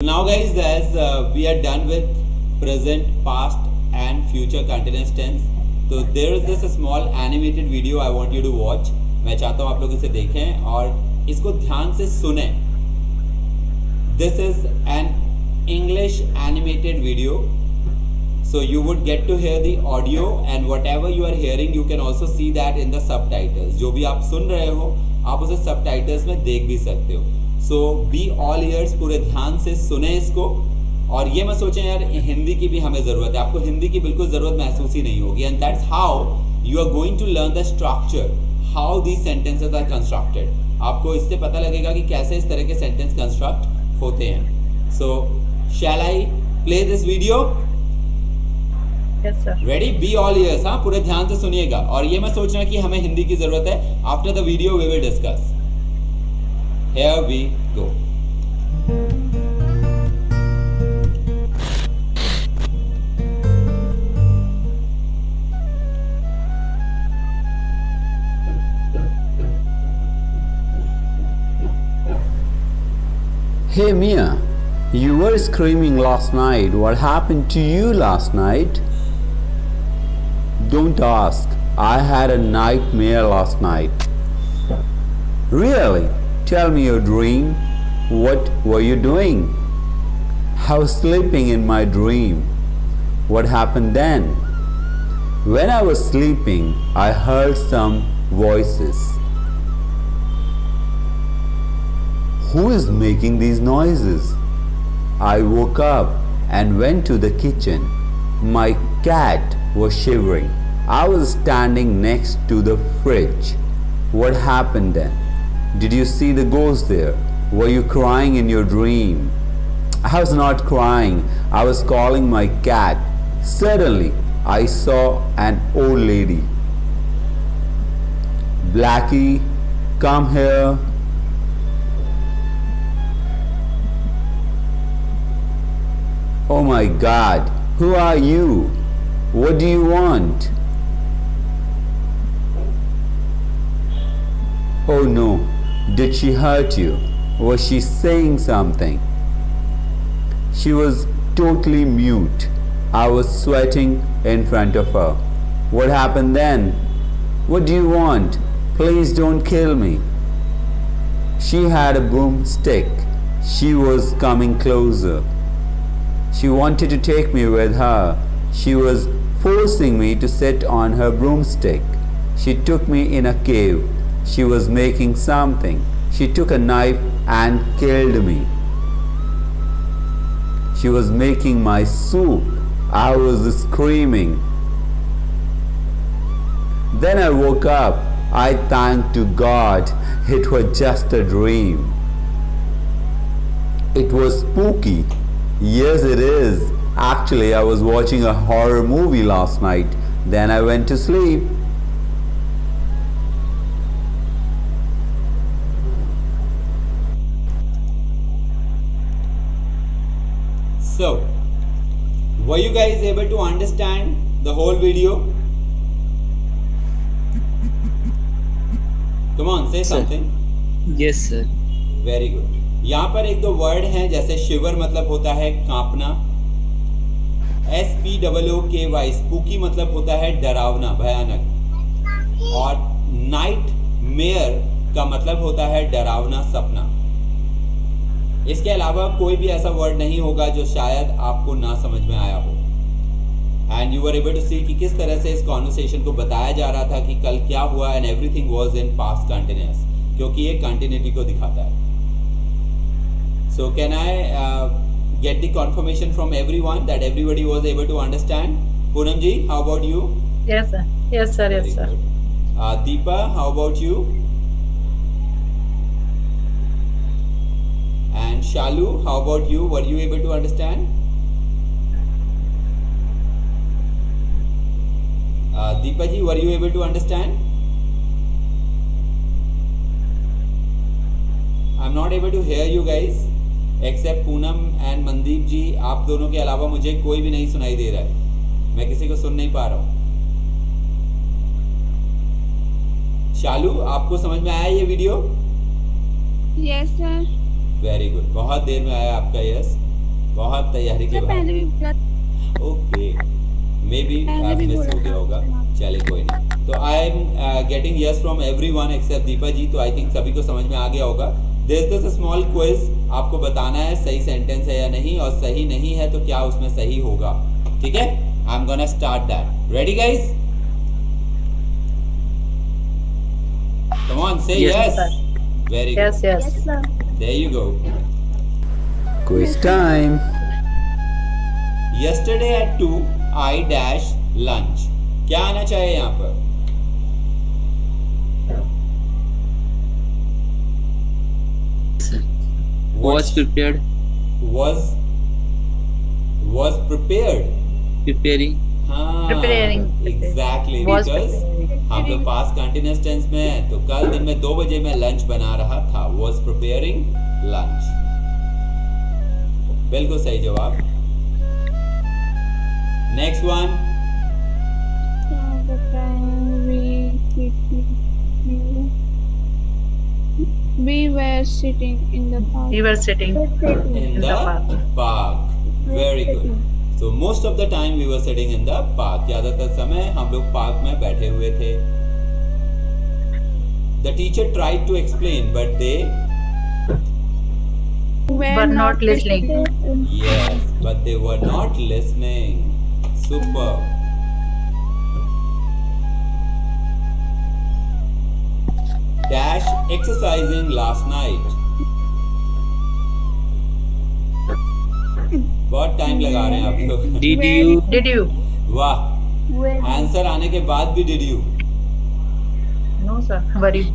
Now guys, as we are done with present, past and future continuous tense, तो there is this small animated video I want you to watch. मैं चाहता हूँ आप लोग इसे देखें और इसको ध्यान से सुने. This is an English animated video, so you would get to hear the audio and whatever you are hearing you can also see that in the subtitles. जो भी आप सुन रहे हो आप उसे subtitles में देख भी सकते हो. सो बी ऑल ईयर्स, पूरे ध्यान से सुने इसको. और ये मत सोचें यार हिंदी की भी हमें ज़रूरत है, आपको हिंदी की बिल्कुल ज़रूरत महसूस ही नहीं होगी. And that's how you are going to learn the structure, how these sentences are constructed. आपको इससे पता लगेगा कि कैसे इस तरह के सेंटेंस कंस्ट्रक्ट होते हैं. So shall I play this video? Ready? Be all ears. हाँ, पूरे ध्यान से सुनिएगा और ये मत सोचना कि हमें हिंदी की ज़रूरत है. After the video we will discuss. Here we go. Hey Mia, you were screaming last night. What happened to you last night? Don't ask. I had a nightmare last night. Really? Tell me your dream. What were you doing? I was sleeping in my dream. What happened then? When I was sleeping, I heard some voices. Who is making these noises? I woke up and went to the kitchen. My cat was shivering. I was standing next to the fridge. What happened then? Did you see the ghost there? Were you crying in your dream? I was not crying. I was calling my cat. Suddenly, I saw an old lady. Blackie, come here. Oh my God, who are you? What do you want? Oh no, did she hurt you? Was she saying something? She was totally mute. I was sweating in front of her. What happened then? What do you want? Please don't kill me. She had a broomstick. She was coming closer. She wanted to take me with her. She was forcing me to sit on her broomstick. She took me in a cave. She was making something. She took a knife and killed me. She was making my soup. I was screaming. Then I woke up. I thanked to God. It was just a dream. It was spooky. Yes, it is. Actually, I was watching a horror movie last night. Then I went to sleep. So, were you guys able to understand the whole video? Come on, say something. Yes sir. Very good. यहाँ पर एक दो word हैं, जैसे शिवर मतलब होता है कांपना, SPOOKY spooky मतलब होता है डरावना, भयानक, और नाइट मेयर का मतलब होता है डरावना सपना. इसके अलावा कोई भी ऐसा वर्ड नहीं होगा जो शायद आपको ना समझ में आया हो. And you were able to see कि किस तरह से इस कॉन्वर्सेशन को बताया जा रहा था कि कल क्या हुआ. And everything was in past continuous, क्योंकि ये कंटिन्यूटी को दिखाता है. So can I get the confirmation from everyone that everybody was able to understand? Poonam ji, how about you? Yes, sir. Yes, sir. Yes, sir. Deepa, how about you? And Shalu, how about you? Were you able to understand? Deepa ji, were you able to understand? I'm not able to hear you guys except Poonam and Mandeep ji. आप दोनों के अलावा मुझे कोई भी नहीं सुनाई दे रहा है. मैं किसी को सुन नहीं पा रहा हूँ. शालू, आपको समझ में आया ये video? Yes sir. Very good, बहुत देर में आया आपका यस. बहुत तैयारी के सर पहले बाद। भी बोला ओके, मे बी पहले भी मिस बोला हो गया था। होगा, चले कोई नहीं। तो I am getting yes from everyone except Deepa ji, तो आई थिंक सभी को समझ में आ गया होगा। There is this small quiz, आपको बताना है सही सेंटेंस है या नहीं, और सही नहीं है तो क्या उसमें सही होगा, ठीक है? I am gonna start that. Ready guys? Come on, say Yes, yes. sir. Very Yes, good, yes. Yes sir there you go. Quiz time. Yesterday at 2 I dash lunch, क्या आना चाहिए यहाँ पर? Was prepared, was prepared। preparing, हाँ, Preparing. exactly, Was because preparing. हम लोग past continuous tense में हैं, तो कल दिन में 2 बजे मैं लंच बना रहा था, was preparing lunch। बिल्कुल सही जवाब। Next one, we were sitting in the park. We were sitting in in the the park. park। Very good। So most of the time we were sitting in the park। ज्यादातर समय हम लोग park में बैठे हुए थे। The teacher tried to explain, but they But not listening. yes, but they were not listening। Super। Dash exercising last night। बहुत time लगा रहे हैं आप लोग। did you, Did you? वाह, आंसर आने के बाद भी did you. No, sir. Were you?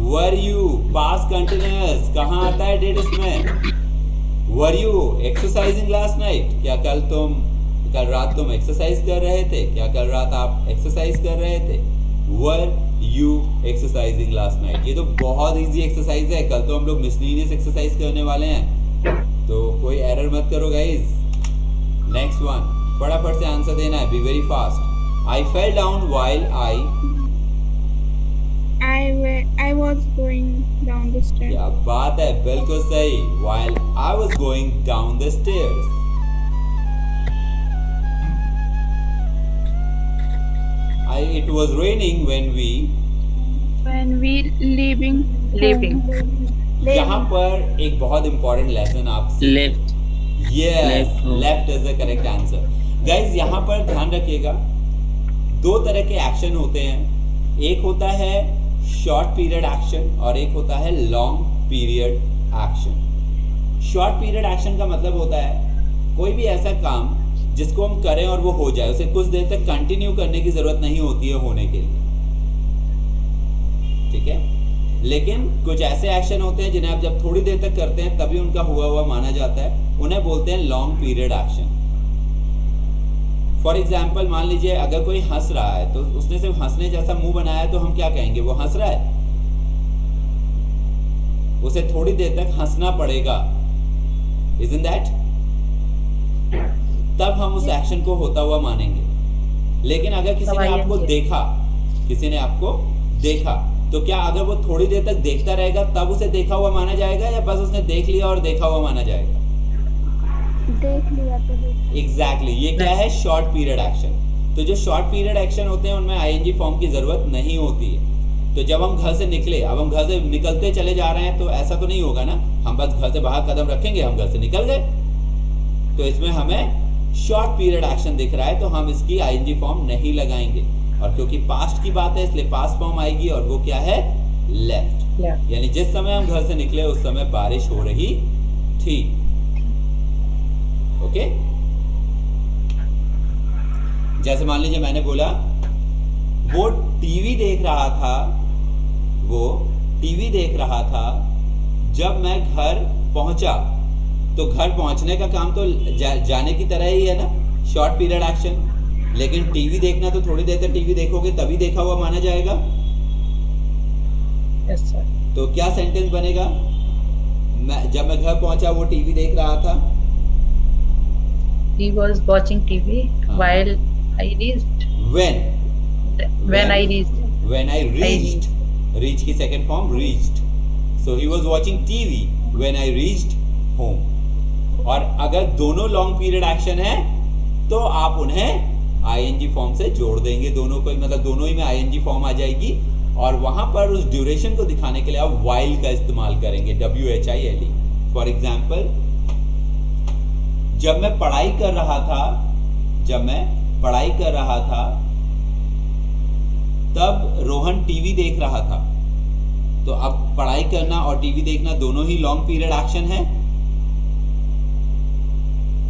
Were you, past continuous, कहाँ आता है डिड इसमें? Were you exercising last night, क्या कल रात तुम एक्सरसाइज कर रहे थे? क्या कल रात आप एक्सरसाइज कर रहे थे? Were you exercising last night, ये तो बहुत इजी एक्सरसाइज है। कल तो हम लोग मिसलीनियस एक्सरसाइज करने वाले हैं, तो कोई एरर मत करो गाइस। नेक्स्ट वन, फटाफट से आंसर देना है, be very fast. I fell down while I was going down the stairs. क्या बात है, बिल्कुल सही। While I was going down the stairs। It was raining when we। When we leaving. Leaving. यहाँ पर एक बहुत इंपॉर्टेंट लेसन आपसे। left, yes, Left home। Left is the correct answer. Guys यहाँ पर ध्यान रखिएगा, 2 तरह के एक्शन होते हैं। एक होता है शॉर्ट पीरियड एक्शन और एक होता है long period action. Short period action का मतलब होता है कोई भी ऐसा काम जिसको हम करें और वो हो जाए, उसे कुछ देर तक कंटिन्यू करने की जरूरत नहीं होती है होने के लिए, ठीक है? लेकिन कुछ ऐसे एक्शन होते हैं जिन्हें आप जब थोड़ी देर तक करते हैं तभी उनका हुआ हुआ माना जाता है, उन्हें बोलते हैं long period action. For example, मान लीजिए अगर कोई हंस रहा है तो उसने सिर्फ हंसने जैसा मुंह बनाया है, तो हम क्या कहेंगे? वो हंस रहा है। उसे थोड़ी देर तक हंसना पड़ेगा, isn't that? तब हम उस एक्शन को होता हुआ मानेंगे। लेकिन अगर किसी ने आपको देखा, किसी ने आपको देखा, तो क्या अगर वो थोड़ी देर तक देखता रहेगा तब उसे देखा हुआ माना जाएगा, या बस उसने देख लिया और देखा हुआ माना जाएगा? देख लिया तो देख। एग्जैक्टली, ये क्या है? Short period action. तो जो शॉर्ट पीरियड एक्शन होते हैं उनमें आईएनजी फॉर्म की जरूरत नहीं होती है। तो जब हम घर से निकले, अब हम घर से निकलते चले जा रहे हैं, तो ऐसा तो नहीं होगा ना, हम बस घर से बाहर कदम रखेंगे, हम घर से निकल गए। तो इसमें हमें शॉर्ट पीरियड एक्शन दिख रहा है, तो हम इसकी आईएनजी फॉर्म नहीं लगाएंगे। और क्योंकि पास्ट की बात है इसलिए पास्ट फॉर्म आएगी, और वो क्या है? लेफ्ट। यानी जिस समय हम घर से निकले उस समय बारिश हो रही थी। ओके? जैसे मान लीजिए मैंने बोला वो टीवी देख रहा था, वो टीवी देख रहा था जब मैं घर पहुंचा। तो घर पहुंचने का काम तो जाने की तरह ही है ना, शॉर्ट पीरियड एक्शन। लेकिन टीवी देखना तो थोड़ी देर तक टीवी देखोगे तभी देखा हुआ माना जाएगा। Yes, sir. तो क्या सेंटेंस बनेगा? जब मैं घर पहुंचा वो टीवी देख रहा था। He was watching TV while I reached. When I reached. When I reached. Reach की second form reached. So he was watching TV when I reached home. और अगर दोनों लॉन्ग पीरियड एक्शन है तो आप उन्हें आईएनजी फॉर्म से जोड़ देंगे, दोनों को, मतलब दोनों ही में आईएनजी फॉर्म आ जाएगी, और वहां पर उस ड्यूरेशन को दिखाने के लिए आप while का इस्तेमाल करेंगे, WHILE। फॉर एग्जाम्पल, जब मैं पढ़ाई कर रहा था तब रोहन टीवी देख रहा था। तो अब पढ़ाई करना और टीवी देखना दोनों ही लॉन्ग पीरियड एक्शन है,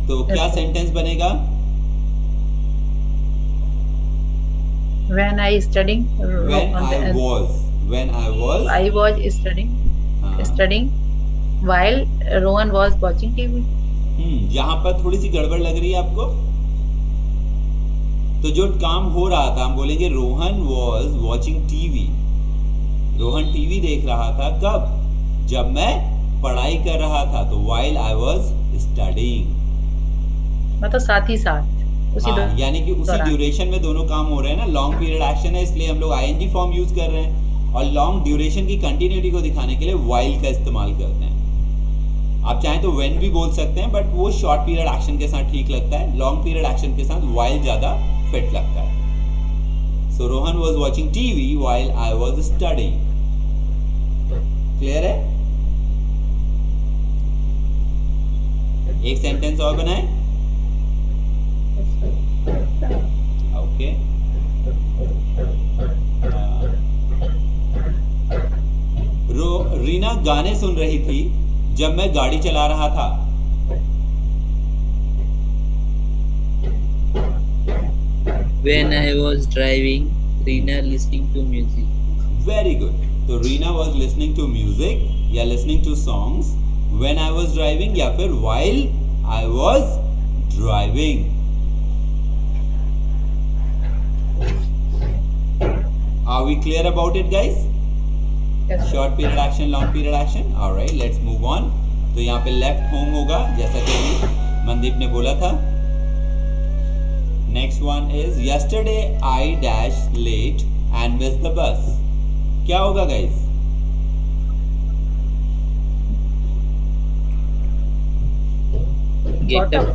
तो क्या सेंटेंस बनेगा? When I studying. When I was studying. हाँ। Studying while Rohan was watching TV. यहाँ पर थोड़ी सी गड़बड़ लग रही है आपको? तो जो काम हो रहा था हम बोलेंगे Rohan was watching TV. Rohan TV देख रहा था कब? जब मैं पढ़ाई कर रहा था, तो while I was studying। मतलब साथ ही साथ उसी हाँ, यानी कि उसी दौरान। ड्यूरेशन में दोनों काम हो रहे हैं ना, लॉन्ग पीरियड एक्शन है इसलिए हम लोग आईएनजी फॉर्म यूज कर रहे हैं, और लॉन्ग ड्यूरेशन की कंटिन्यूटी को दिखाने के लिए while का इस्तेमाल करते हैं। आप चाहें तो when भी बोल सकते हैं, बट वो शॉर्ट पीरियड एक्शन के साथ ठीक लगता है, लॉन्ग पीरियड एक्शन के साथ while ज्यादा फिट लगता है। So Rohan was watching TV while I was studying। Clear है? एक सेंटेंस और बनाए। ओके, रीना गाने सुन रही थी जब मैं गाड़ी चला रहा था। When I was driving, Reena listening to music. Very good. तो Reena was listening to music या listening to songs when I was driving, या फिर while I was driving। Are we clear about it, guys? Yes, sir. Short period action, long period action. Alright, let's move on. तो यहाँ पे left home होगा, जैसा कि अभी मनदीप ने बोला था। Next one is yesterday I dashed late and missed the bus। क्या होगा guys? Get up,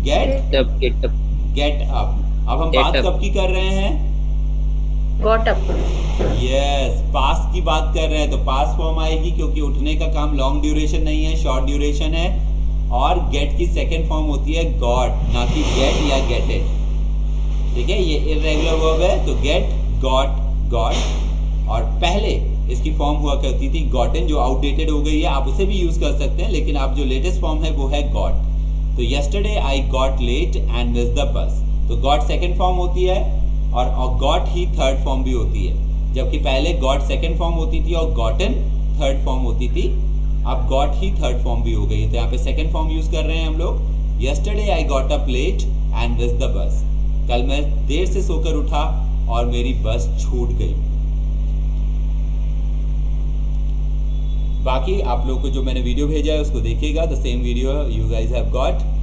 get get up. Get up. अब हम Get बात up. कब की कर रहे हैं? Got up. यस, पास्ट की बात कर रहे हैं, तो पास्ट फॉर्म आएगी, क्योंकि उठने का काम लॉन्ग ड्यूरेशन नहीं है, शॉर्ट ड्यूरेशन है, और गेट की सेकंड फॉर्म होती है गॉट, ना कि गेट या गेटेड। ठीक है, ये इररेगुलर वर्ब है, तो गेट, गॉट, गॉट। और पहले इसकी फॉर्म हुआ करती थी गॉटन, जो आउटडेटेड हो गई है, आप उसे भी यूज कर सकते हैं, लेकिन आप जो लेटेस्ट फॉर्म है वो है गॉट। तो yesterday I got late and missed the bus, तो गॉट सेकंड फॉर्म होती है, और गॉट ही थर्ड फॉर्म भी होती है, जबकि पहले गॉट सेकंड फॉर्म होती थी और गॉटन थर्ड फॉर्म होती थी, अब गॉट ही थर्ड फॉर्म भी हो गई है। तो यहाँ पे सेकंड फॉर्म यूज कर रहे हैं हम लोग। yesterday I got up late and missed the bus, कल मैं देर से सोकर उठा और मेरी बस छूट गई। बाकी आप लोग को जो मैंने वीडियो भेजा है उसको देखिएगा, the same video you guys have got.